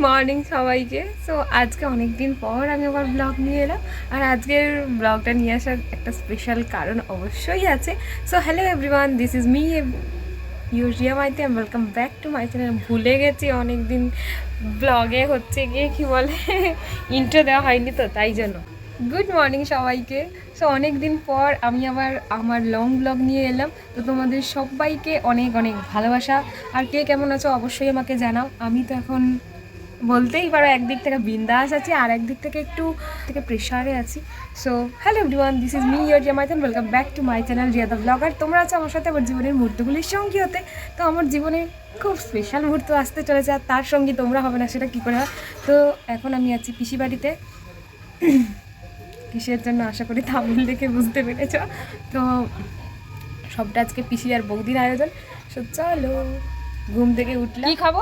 Morning সবাইকে। So আজকে অনেক দিন পর আমি আবার ব্লগ নিয়ে এলাম, আর আজকের ব্লগটা নিয়ে আসার একটা স্পেশাল কারণ অবশ্যই আছে। So hello everyone, this is me ইউরিয়া Maiti, and welcome back to my channel. ভুলে গেছি অনেক দিন ব্লগে হচ্ছে গিয়ে কী বলে ইন্ট্রো দেওয়া হয়নি, তো তাই জন্য গুড মর্নিং সবাইকে। সো অনেক দিন পর আমি আবার আমার লং ব্লগ নিয়ে এলাম। তো তোমাদের সবাইকে অনেক অনেক ভালোবাসা। আর কে কেমন আছো অবশ্যই আমাকে জানাও। আমি তো এখন বলতেই পারো একদিক থেকে বিন্দাস আছি, আর একদিক থেকে একটু প্রেশারে আছি। So hello everyone, this is me your জামাইতান, welcome back to my channel Riya the blogger. তোমরা আছো আমার সাথে আমার জীবনের মুহূর্তগুলির সঙ্গী হতে। তো আমার জীবনে খুব স্পেশাল মুহূর্ত আসতে চলেছে, আর তার সঙ্গী তোমরা হবে না সেটা কী করে হয়। তো এখন আমি আছি পিসি বাড়িতে। কিসের জন্য আশা করি থাম্বনেল দেখে বুঝতে পেরেছ। তো সবটা আজকে পিসি আর বৌদির আয়োজন। সো চলো, ঘুম থেকে উঠলাম। কি খাবো?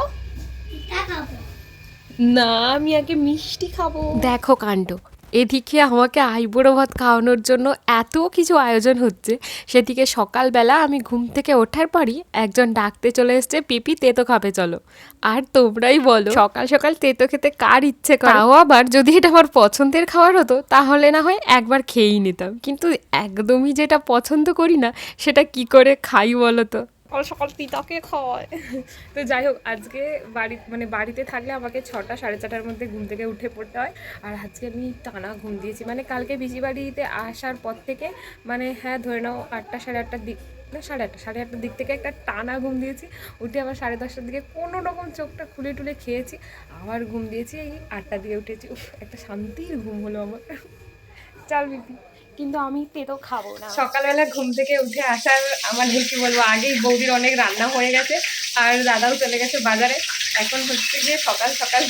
না, আমি আগে মিষ্টি খাবো। দেখো কাণ্ড, এদিকে আমাকে আইবুড়ো ভাত খাওয়ানোর জন্য এত কিছু আয়োজন হচ্ছে, সেদিকে সকালবেলা আমি ঘুম থেকে ওঠার পরই একজন ডাকতে চলে এসছে, পিপি তেতো খাবে চলো। আর তোমরাই বলো সকাল সকাল তেতো খেতে কার ইচ্ছে করে? তাও আবার যদি এটা আমার পছন্দের খাবার হতো তাহলে না হয় একবার খেয়েই নিতাম, কিন্তু একদমই যেটা পছন্দ করি না সেটা কি করে খাই বলো তো? সকাল সকাল পিতাকে খাওয়ায়। তো যাই হোক, আজকে বাড়িতে থাকলে আমাকে 6টা সাড়ে 4টার মধ্যে ঘুম থেকে উঠে পড়তে হয়। আর আজকে আমি টানা ঘুম দিয়েছি, কালকে পিসি বাড়িতে আসার পর থেকে হ্যাঁ ধরে নাও 8টা সাড়ে 8টার দিক, না সাড়ে 8টার দিক থেকে একটা টানা ঘুম দিয়েছি। উঠে আবার 10:30টার দিকে কোনো রকম চোখটা খুলে টুলে খেয়েছি, আবার ঘুম দিয়েছি, এই 8টার দিকে উঠেছি। একটা শান্তির ঘুম হলো আমার। চল বিপি, কিন্তু আমি তেতো খাবো না। সকালবেলা ঘুম থেকে উঠে আসার কি বলবো, আগেই বৌদির অনেক রান্না হয়ে গেছে, আর দাদাও চলে গেছে বাজারে। এখন হচ্ছে যে সকাল সকাল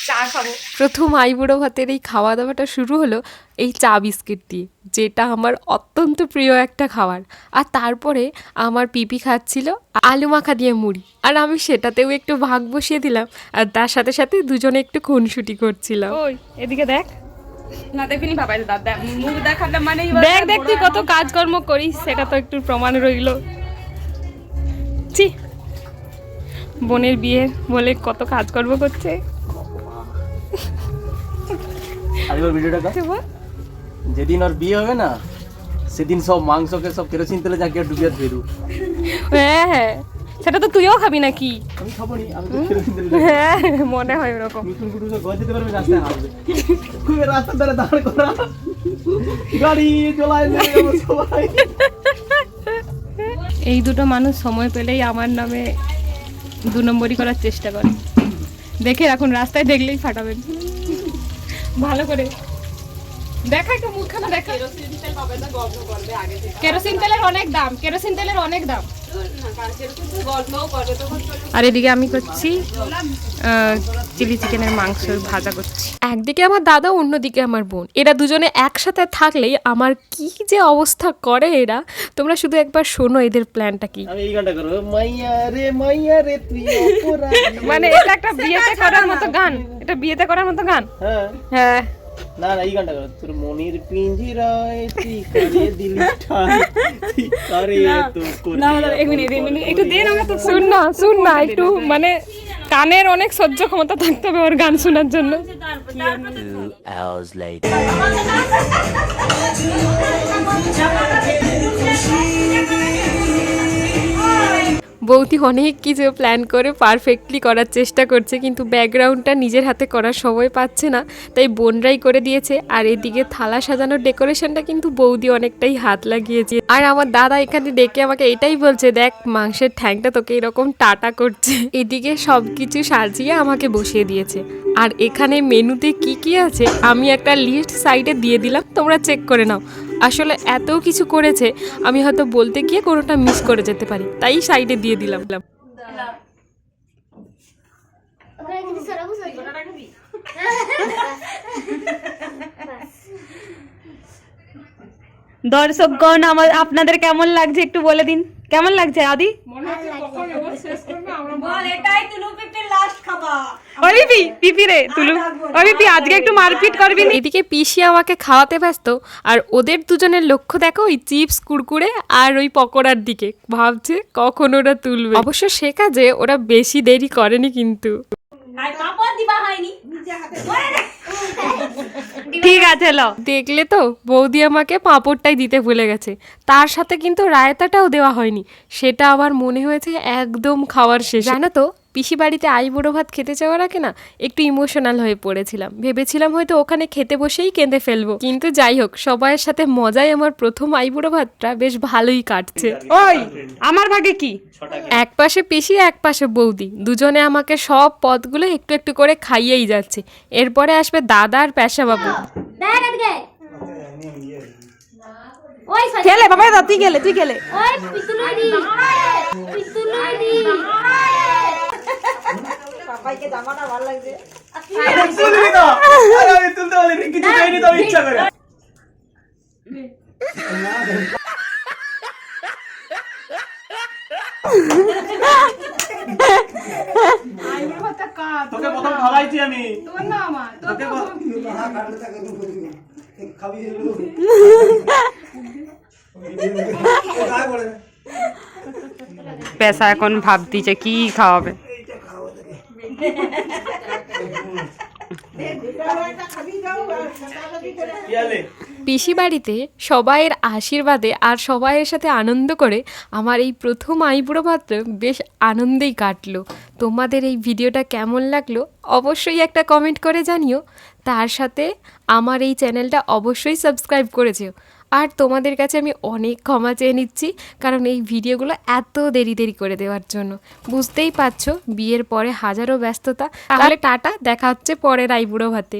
চা খাবো। প্রথম আইবুড়ো ভাতের এই খাওয়া দাওয়াটা শুরু হলো এই চা বিস্কিট দিয়ে, যেটা আমার অত্যন্ত প্রিয় একটা খাবার। আর তারপরে আমার পিপি খাচ্ছিল আলু মাখা দিয়ে মুড়ি, আর আমি সেটাতেও একটু ভাগ বসিয়ে দিলাম, আর তার সাথে সাথে দুজনে একটু খুনসুটি করছিলাম। ওই এদিকে দেখ না, দেখিনি বাবা, মুখ দেখাতে মানে দেখ দেখ তুই কত কাজকর্ম করিস, সেটা তো একটু প্রমাণ রইল। ছি, বোনের বিয়ে বলে কত কাজকর্ম করছে। যেদিন ওর বিয়ে হবে না সেদিন সব মাংসকে সব কেরোসিন তেলে জাকিয়ে ডুবিয়ে ধরু। হ্যাঁ হ্যাঁ, সেটা তো তুইও খাবি নাকি? আমি খাবো নি, আমি তো কেরোসিন তেলে। হ্যাঁ মনে হয় এরকম। মিঠুন গুটু সব গজ দিতে পারবে, রাস্তায় হাঁটবে, খুব রাস্তার ধারে দাঁড় করা গাড়ি চলায় নিয়ে যাবো সবাই। এই দুটো মানুষ সময় পেলেই আমার নামে 2 নম্বরই করার চেষ্টা করে। দেখে রাখুন, রাস্তায় দেখলেই ফাটাবেন। ভালো করে দেখা, একটু মুখখানা দেখা। কেরোসিন তেলের অনেক দাম, কেরোসিন তেলের অনেক দাম। আর এদিকে আমি করছি চিলি চিকেনের মাংস ভাজা করছি। একদিকে আমার দাদা, অন্যদিকে আমার বোন, এরা দুজনে একসাথে থাকলেই আমার কি যে অবস্থা করে এরা। তোমরা শুধু একবার শোনো এদের প্ল্যানটা কি। আমি এই গানটা করব, মাইয়া রে তুই অপরাধী। এটা একটা বিয়েতে করার মতো গান, এটা বিয়েতে করার মতো গান। হ্যাঁ হ্যাঁ, না না এই গানটা করো, তোর মনির পিঞ্জিরায় তুই করে দিলি ঠাই, তুই করে তো করে। না না, এক মিনিট একটু দেন, আমরা তো শুন না একটু, কানের অনেক সহ্য ক্ষমতা থাকতে হবে ওর গান শোনার জন্য। 2 hours later. বৌদি অনেক কিছু প্ল্যান করে পারফেক্টলি করার চেষ্টা করছে, কিন্তু ব্যাকগ্রাউন্ডটা নিজের হাতে করার সময় পাচ্ছে না, তাই বোনরাই করে দিয়েছে। আর এদিকে থালা সাজানোর ডেকোরেশনটা কিন্তু বৌদি অনেকটাই হাত লাগিয়েছে। আর আমার দাদা এখানে ডেকে আমাকে এটাই বলছে, দেখ মাংসের ঠ্যাংটা তোকে এরকম টাটা করছে। এদিকে সব কিছু সাজিয়ে আমাকে বসিয়ে দিয়েছে। আর এখানে মেনুতে কি কি আছে আমি একটা লিস্ট সাইডে দিয়ে দিলাম, তোমরা চেক করে নাও। আসলে এত কিছু করেছে, আমি হয়তো বলতে গিয়ে কোনোটা মিস করে যেতে পারি, তাই সাইডে দিয়ে দিলাম। দর্শকগণ, আপনাদের কেমন লাগছে একটু বলে দিন। কেমন লাগছে আদি? আজকে একটু মারপিট করবি। এদিকে পিসি আমাকে খাওয়াতে ব্যস্ত, আর ওদের দুজনের লক্ষ্য দেখো ওই চিপস, কুরকুরে আর ওই পকোড়ার দিকে। ভাবছে কখন ওরা তুলবে। অবশ্য সে কাজে ওরা বেশি দেরি করেনি কিন্তু। দিবা হয়নি ঠিক আছে লো। দেখলে তো বৌদি আমাকে পাঁপড়টাই দিতে ভুলে গেছে, তার সাথে কিন্তু রায়তাটাও দেওয়া হয়নি। সেটা আমার মনে হয়েছে একদম খাওয়ার শেষ। জানো তো, পিসি বাড়িতে আইবুড়ো ভাত খেতে যাওয়ার আগে না একটু ইমোশনাল হয়ে পড়েছিলাম, ভেবেছিলাম হয়তো ওখানে খেতে বসেই কেঁদে ফেলবো। কিন্তু যাই হোক, সবাইয়ের সাথে মজায় আমার প্রথম আইবুড়ো ভাতটা বেশ ভালোই কাটছে। ওই আমার ভাগে কি? এক পাশে পিসি, এক পাশে বৌদি, দুজনে আমাকে সব পদগুলো একটু একটু করে খাইয়েই যাচ্ছে। এরপরে আসবে দাদা আর পেশা বাবু। দেখ এদিকে ওই সরি খেলে বাবা, দাও, তুই খেলে, তুই খেলে। ওই পিতুলুই দি তুলবি তো? আরে আমি তুলতে পারিনি, কিছু চাইনি তো আমি ইচ্ছা করে। তোকে প্রথম খাওয়াইছি আমি। তোকে পেশা এখন ভাবতিছে কি খাওয়াবে। পিসি বাড়িতে সবাইয়ের আশীর্বাদে আর সবাইয়ের সাথে আনন্দ করে আমার এই প্রথম আইবুড়ো ভাতটা বেশ আনন্দেই কাটলো। তোমাদের এই ভিডিওটা কেমন লাগলো অবশ্যই একটা কমেন্ট করে জানিও। তার সাথে আমার এই চ্যানেলটা অবশ্যই সাবস্ক্রাইব করেছো। আর তোমাদের কাছে আমি অনেক ক্ষমা চেয়ে নিচ্ছি, কারণ এই ভিডিওগুলো এত দেরি করে দেওয়ার জন্য। বুঝতেই পারছো, বিয়ের পরে হাজারো ব্যস্ততা। তাহলে টাটা, দেখা হচ্ছে পরের আইবুড়ো ভাতে।